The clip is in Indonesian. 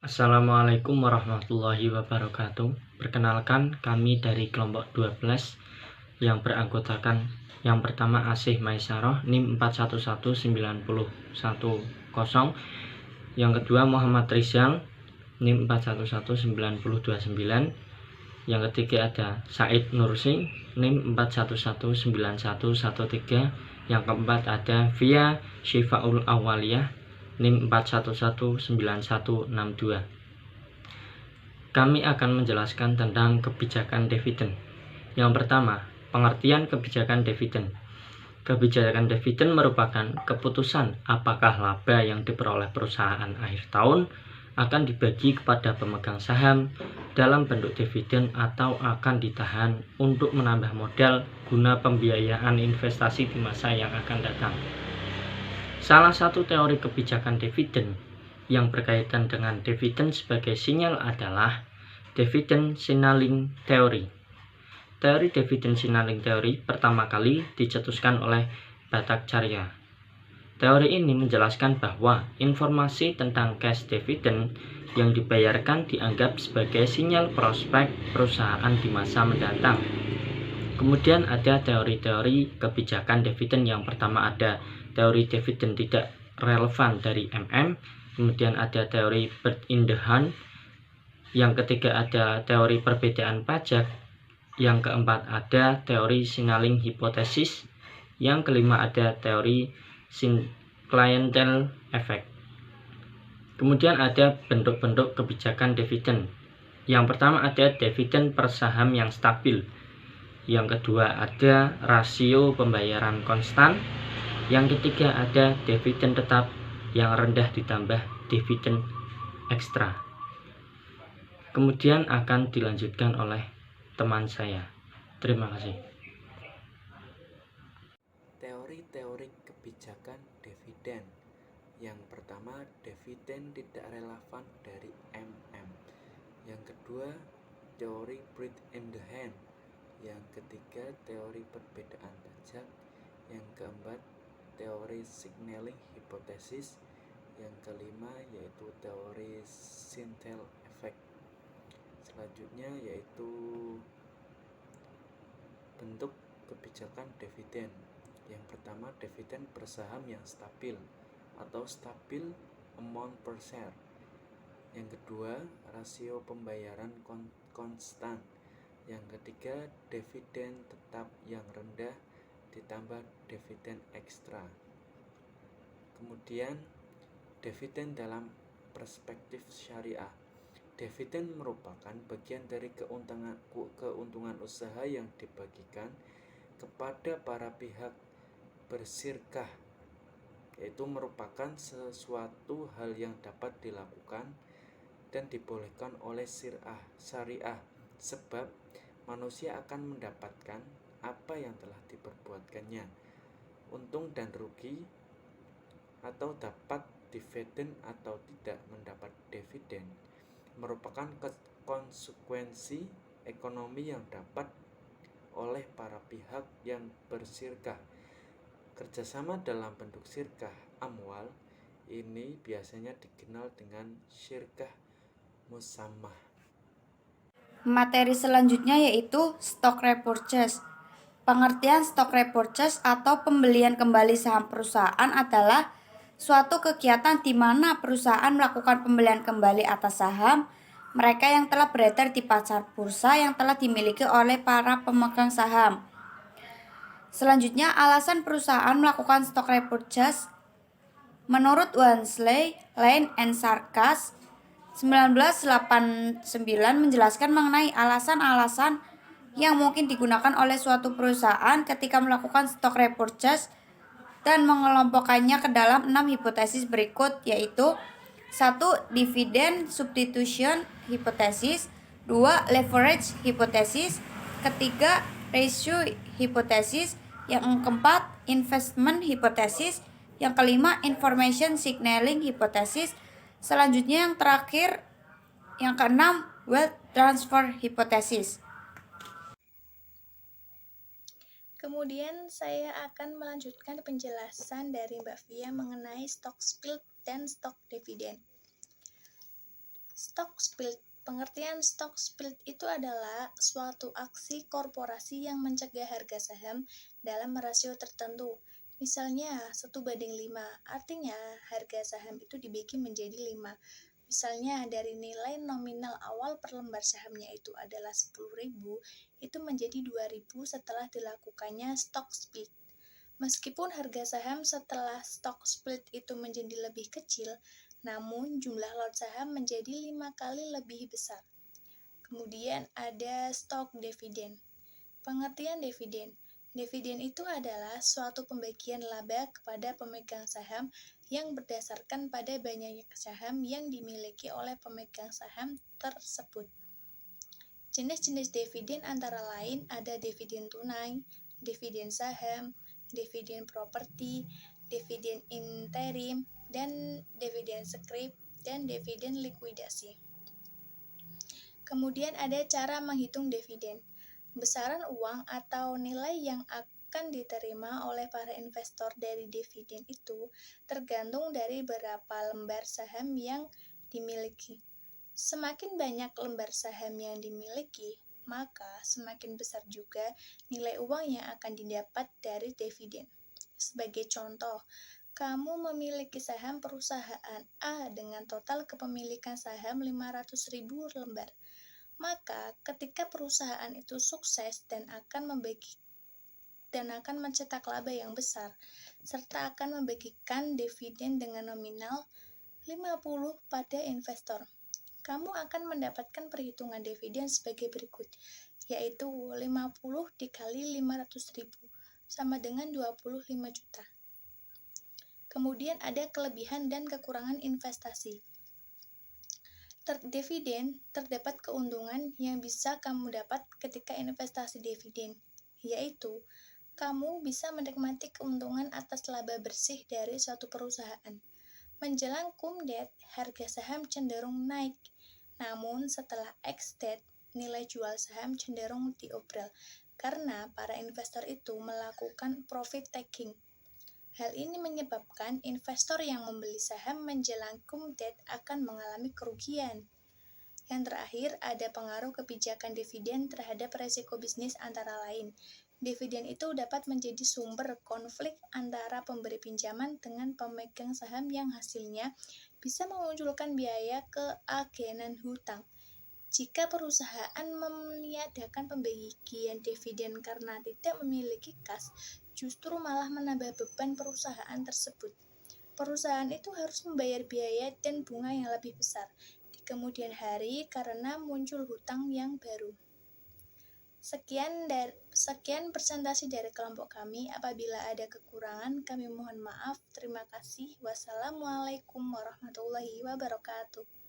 Assalamualaikum warahmatullahi wabarakatuh. Perkenalkan, kami dari kelompok 12 yang beranggotakan yang pertama Asih Maisaroh NIM 411910, yang kedua Muhammad Rizal NIM 411929, yang ketiga ada Said Nursi NIM 41191113, yang keempat ada Via Syifaul Awaliyah NIM 41119162. Kami akan menjelaskan tentang kebijakan dividen. Yang pertama, pengertian kebijakan dividen. Kebijakan dividen merupakan keputusan apakah laba yang diperoleh perusahaan akhir tahun akan dibagi kepada pemegang saham dalam bentuk dividen atau akan ditahan untuk menambah modal guna pembiayaan investasi di masa yang akan datang. Salah satu teori kebijakan dividen yang berkaitan dengan dividen sebagai sinyal adalah dividen signaling theory. Teori dividen signaling theory pertama kali dicetuskan oleh Bhattacharya. Teori ini menjelaskan bahwa informasi tentang cash dividend yang dibayarkan dianggap sebagai sinyal prospek perusahaan di masa mendatang. Kemudian ada teori-teori kebijakan dividen. Yang pertama ada teori dividen tidak relevan dari MM. Kemudian ada teori bird in the hand. Yang ketiga ada teori perbedaan pajak. Yang keempat ada teori signaling hypothesis. Yang kelima ada teori clientele effect. Kemudian ada bentuk-bentuk kebijakan dividen. Yang pertama ada dividen per saham yang stabil. Yang kedua ada rasio pembayaran konstan. Yang ketiga ada dividen tetap yang rendah ditambah dividen ekstra. Kemudian akan dilanjutkan oleh teman saya. Terima kasih. Teori-teori kebijakan dividen. Yang pertama, dividen tidak relevan dari MM. Yang kedua, teori bird in the hand. Yang ketiga, teori perbedaan pajak. Yang keempat, teori signaling hypothesis. Yang kelima yaitu teori clientele effect. Selanjutnya yaitu bentuk kebijakan dividen. Yang pertama, dividen per saham yang stabil atau stabil amount per share. Yang kedua, rasio pembayaran konstan. Yang ketiga, dividen tetap yang rendah ditambah dividen ekstra. Kemudian, dividen dalam perspektif syariah. Dividen merupakan bagian dari keuntungan usaha yang dibagikan kepada para pihak bersirkah, yaitu merupakan sesuatu hal yang dapat dilakukan dan dibolehkan oleh syariah, sebab manusia akan mendapatkan apa yang telah diperbuatkannya, untung dan rugi, atau dapat dividen atau tidak mendapat dividen merupakan konsekuensi ekonomi yang dapat oleh para pihak yang bersirkah. Kerjasama dalam bentuk syirkah amwal ini biasanya dikenal dengan syirkah musammah. Materi selanjutnya yaitu stock repurchase. Pengertian stock repurchase atau pembelian kembali saham perusahaan adalah suatu kegiatan di mana perusahaan melakukan pembelian kembali atas saham mereka yang telah beredar di pasar bursa yang telah dimiliki oleh para pemegang saham. Selanjutnya, alasan perusahaan melakukan stock repurchase. Menurut Wansley, Lane and Sarkas 1989 menjelaskan mengenai alasan-alasan yang mungkin digunakan oleh suatu perusahaan ketika melakukan stock repurchase dan mengelompokkannya ke dalam 6 hipotesis berikut, yaitu 1. Dividend substitution hypothesis, 2. Leverage hypothesis, ketiga ratio hypothesis, yang keempat investment hypothesis, yang kelima information signaling hypothesis, selanjutnya yang terakhir yang keenam wealth transfer hypothesis. Kemudian saya akan melanjutkan penjelasan dari Mbak Via mengenai stock split dan stock dividend. Stock split. Pengertian stock split itu adalah suatu aksi korporasi yang mencegah harga saham dalam rasio tertentu. Misalnya 1:5, artinya harga saham itu dibagi menjadi 5. Misalnya dari nilai nominal awal per lembar sahamnya itu adalah 10.000, itu menjadi 2.000 setelah dilakukannya stock split. Meskipun harga saham setelah stock split itu menjadi lebih kecil, namun jumlah lot saham menjadi 5 kali lebih besar. Kemudian ada stok dividen. Pengertian dividen. Dividen itu adalah suatu pembagian laba kepada pemegang saham yang berdasarkan pada banyaknya saham yang dimiliki oleh pemegang saham tersebut. Jenis-jenis dividen antara lain ada dividen tunai, dividen saham, dividen properti, dividen interim, dan dividen scrip, dan dividen likuidasi. Kemudian ada cara menghitung dividen. Besaran uang atau nilai yang akan diterima oleh para investor dari dividen itu tergantung dari berapa lembar saham yang dimiliki. Semakin banyak lembar saham yang dimiliki, maka semakin besar juga nilai uang yang akan didapat dari dividen. Sebagai contoh, kamu memiliki saham perusahaan A dengan total kepemilikan saham 500.000 lembar. Maka ketika perusahaan itu sukses dan akan mencetak laba yang besar, serta akan membagikan dividen dengan nominal 50 pada investor, kamu akan mendapatkan perhitungan dividen sebagai berikut, yaitu 50 dikali 500.000 sama dengan 25 juta. Kemudian ada kelebihan dan kekurangan investasi. Dividen, terdapat keuntungan yang bisa kamu dapat ketika investasi dividen, yaitu kamu bisa menikmati keuntungan atas laba bersih dari suatu perusahaan. Menjelang cum-date, harga saham cenderung naik, namun setelah ex-date, nilai jual saham cenderung diobral karena para investor itu melakukan profit taking. Hal ini menyebabkan investor yang membeli saham menjelang cum-date akan mengalami kerugian. Yang terakhir, ada pengaruh kebijakan dividen terhadap resiko bisnis antara lain. Dividen itu dapat menjadi sumber konflik antara pemberi pinjaman dengan pemegang saham yang hasilnya bisa memunculkan biaya keagenan hutang. Jika perusahaan meniadakan pembagian dividen karena tidak memiliki kas, justru malah menambah beban perusahaan tersebut. Perusahaan itu harus membayar biaya dan bunga yang lebih besar di kemudian hari karena muncul hutang yang baru. Sekian presentasi dari kelompok kami. Apabila ada kekurangan, kami mohon maaf. Terima kasih. Wassalamualaikum warahmatullahi wabarakatuh.